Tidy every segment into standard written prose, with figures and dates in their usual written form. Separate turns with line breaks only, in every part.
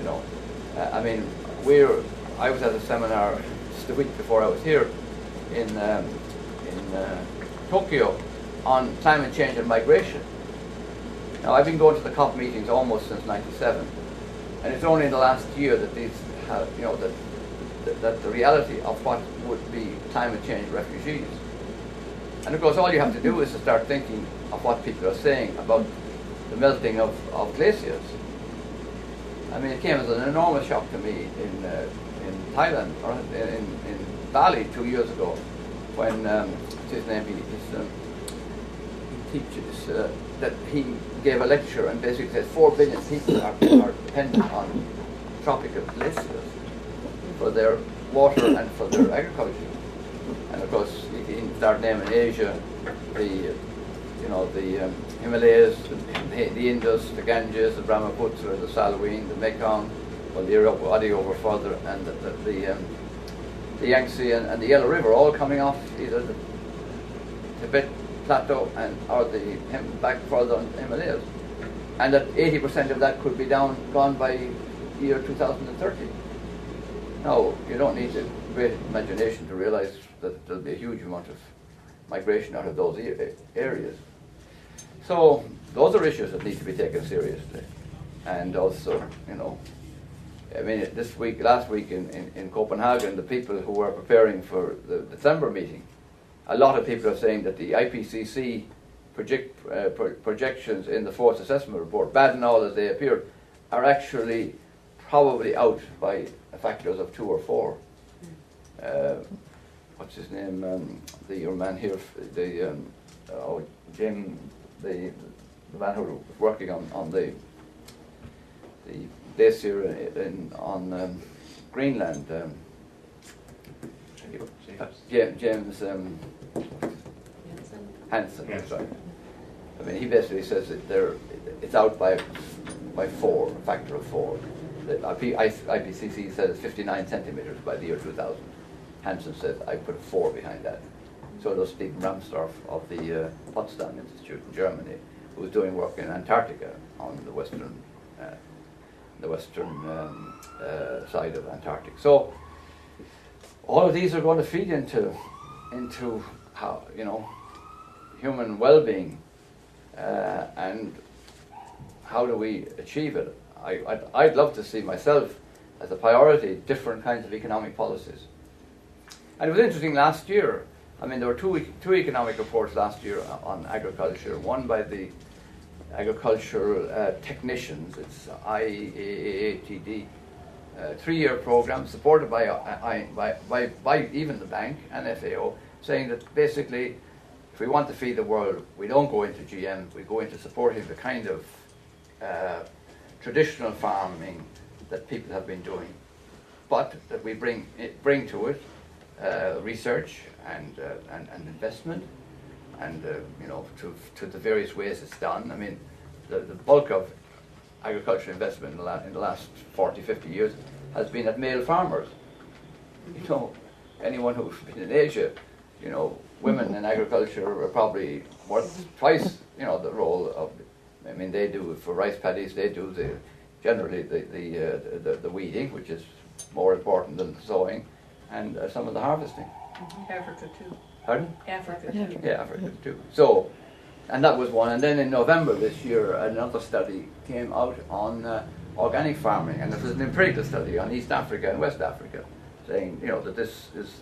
know. I mean, I was at a seminar just the week before I was here in Tokyo on climate change and migration. Now, I've been going to the COP meetings almost since '97, and it's only in the last year that these have, you know, that the reality of what would be climate change refugees. And of course, all you have to do is to start thinking of what people are saying about the melting of glaciers. I mean, it came as an enormous shock to me in Thailand, or in Bali 2 years ago, when what's his name? He teaches that he gave a lecture and basically said 4 billion people are dependent on tropical glaciers for their water and for their agriculture. And of course, you can start naming Asia, the Himalayas, the Indus, the Ganges, the Brahmaputra, the Salween, the Mekong, well, the Irrawaddy over further, and the Yangtze and the Yellow River, all coming off either the Tibet Plateau or the back further on the Himalayas, and that 80% of that could be gone by year 2030. Now, you don't need a great imagination to realize that there'll be a huge amount of migration out of those areas. So those are issues that need to be taken seriously. And also, you know, I mean, last week in Copenhagen, the people who were preparing for the December meeting, a lot of people are saying that the IPCC projections in the fourth assessment report, bad and all as they appear, are actually probably out by factors of 2 or 4. What's his name? Your man here, Jim, the man who was working on the glacier on Greenland. James Hansen. Yes. Right. I mean, he basically says that it's out by 4, a factor of 4. The IPCC says 59 centimeters by the year 2000. Hansen says, I put a 4 behind that. So does Stephen Ramsdorff of the Potsdam Institute in Germany, who's doing work in Antarctica on the western side of Antarctica. So all of these are going to feed into how, you know, human well-being, and how do we achieve it? I'd love to see myself as a priority different kinds of economic policies. And it was interesting last year. I mean, there were two economic reports last year on agriculture. One by the agricultural technicians. It's IAATD, 3-year program supported by even the bank and FAO, saying that basically, if we want to feed the world, we don't go into GM. We go into supporting the kind of traditional farming that people have been doing, but that we bring to it research and investment, and you know, to the various ways it's done. I mean, the bulk of agricultural investment in the last 40, 50 years has been at male farmers. You know, anyone who's been in Asia, you know, women in agriculture are probably worth twice, you know, the role of. I mean, they do for rice paddies. They do generally the weeding, which is more important than sowing, and some of the harvesting.
Africa too.
Pardon?
Africa too.
Yeah, Africa too. So, and that was one. And then in November this year, another study came out on organic farming, and it was an empirical study on East Africa and West Africa, saying, you know, that this is,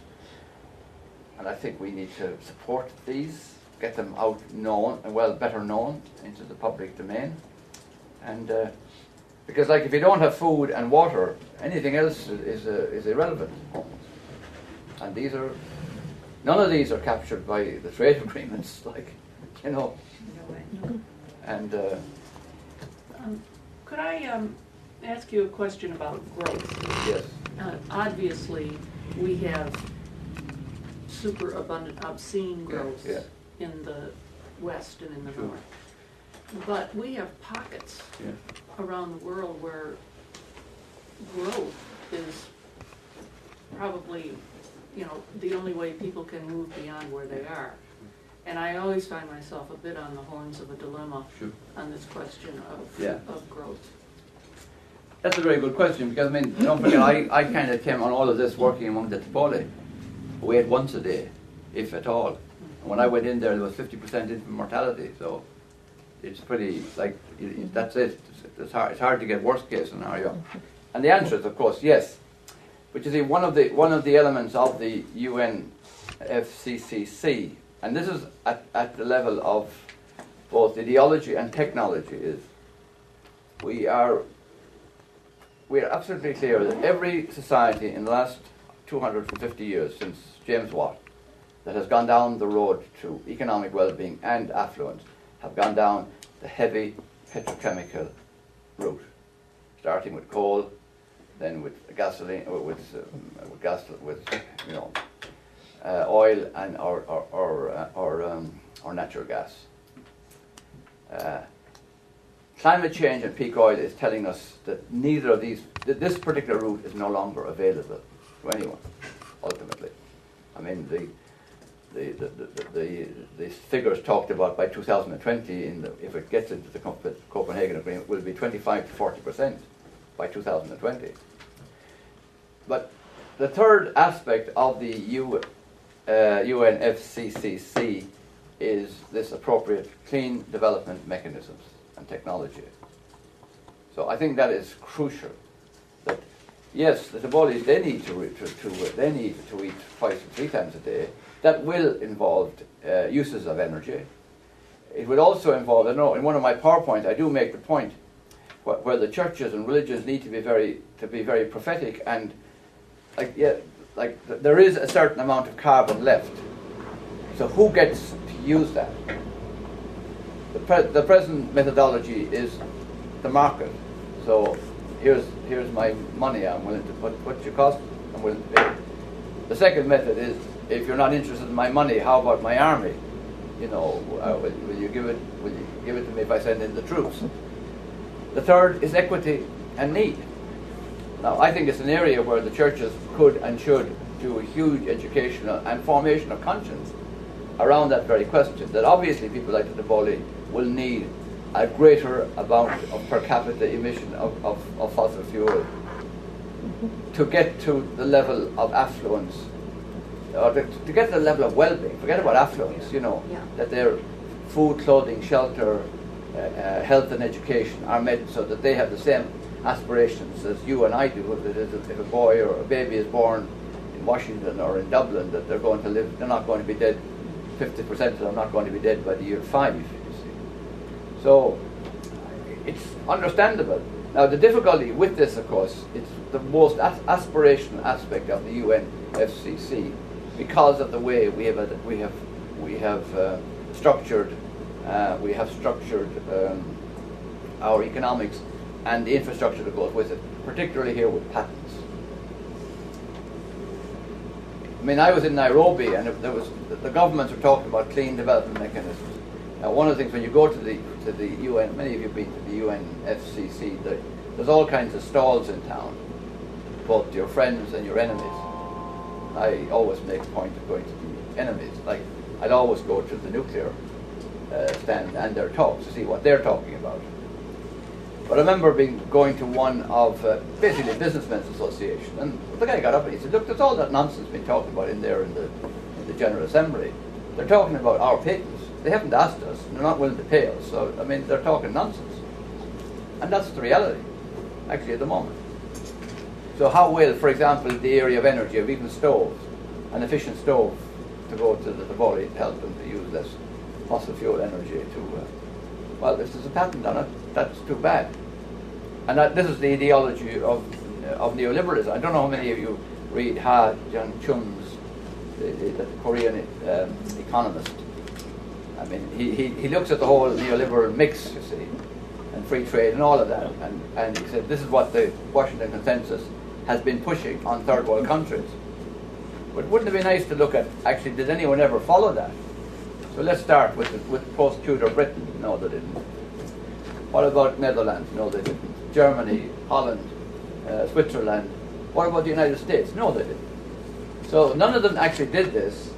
and I think we need to support these, get them out known, and well, better known into the public domain. And because, like, if you don't have food and water, anything else is irrelevant almost. And none of these are captured by the trade agreements, like, you know. And
could I ask you a question about growth?
yes.
Obviously, we have superabundant, obscene growth in the West and in the North. But we have pockets around the world where growth is probably, you know, the only way people can move beyond where they are. And I always find myself a bit on the horns of a dilemma on this question of growth.
That's a very good question, because I mean, don't forget, I kind of came on all of this working among the Tipoli, who ate once a day, if at all. And when I went in there was 50% infant mortality, so it's pretty, like, that's it. It's hard to get worst case scenario. And the answer is, of course, yes. But you see, one of the elements of the UNFCCC, and this is at the level of both ideology and technology, is we are absolutely clear that every society in the last 250 years, since James Watt, that has gone down the road to economic well-being and affluence, have gone down the heavy petrochemical route, starting with coal, then with gasoline, with oil and or natural gas. Climate change and peak oil is telling us that neither of these, this particular route is no longer available to anyone, ultimately. I mean, the figures talked about by 2020, if it gets into the Copenhagen Agreement, will be 25 to 40% by 2020. But the third aspect of the UNFCCC is this appropriate clean development mechanisms and technology. So I think that is crucial. That yes, the Tibolis, they need to eat twice or 3 times a day. That will involve uses of energy. It would also involve, I know in one of my PowerPoints I do make the point where the churches and religions need to be very prophetic, and there is a certain amount of carbon left. So who gets to use that? The present methodology is the market. So here's my money. I'm willing to put what you cost. I'm willing to pay. The second method is, if you're not interested in my money, how about my army? You know, will you give it? Will you give it to me if I send in the troops? The third is equity and need. Now, I think it's an area where the churches could and should do a huge educational and formation of conscience around that very question. That obviously people like the Tiboli will need a greater amount of per capita emission of fossil fuel to get to the level of affluence, or to get to the level of well-being. Forget about affluence, that their food, clothing, shelter, health and education are met so that they have the same aspirations as you and I do. That is, if a boy or a baby is born in Washington or in Dublin, that they're going to live, they're not going to be dead, 50% of them are not going to be dead by the year 5, you see. So it's understandable. Now the difficulty with this, of course, it's the most aspirational aspect of the UNFCCC, because of the way we have structured our economics and the infrastructure that goes with it, particularly here with patents. I mean, I was in Nairobi, and the governments were talking about clean development mechanisms. Now, one of the things when you go to the UN, many of you have been to the UNFCCC, there's all kinds of stalls in town, both your friends and your enemies. I always make a point of going to the enemies. Like, I'd always go to the nuclear stand and their talks to see what they're talking about. But I remember going to one of basically a businessmen's association, and the guy got up and he said, "Look, there's all that nonsense being talked about in there in the General Assembly. They're talking about our patents. They haven't asked us, and they're not willing to pay us. So I mean, they're talking nonsense." And that's the reality, actually, at the moment. So how will, for example, the area of energy, of even stoves, an efficient stove, to go to the Tiboli to help them to use less fossil fuel energy to, well, if there's a patent on it, that's too bad. And this is the ideology of neoliberalism. I don't know how many of you read Ha Jung-chun's, the Korean economist. I mean, he looks at the whole neoliberal mix, you see, and free trade and all of that, and he said this is what the Washington Consensus has been pushing on third world countries. But wouldn't it be nice to look at, actually, did anyone ever follow that? So let's start with post-Tudor Britain. No, they didn't. What about Netherlands? No, they didn't. Germany, Holland, Switzerland. What about the United States? No, they didn't. So none of them actually did this.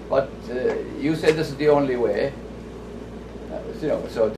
But you say this is the only way. So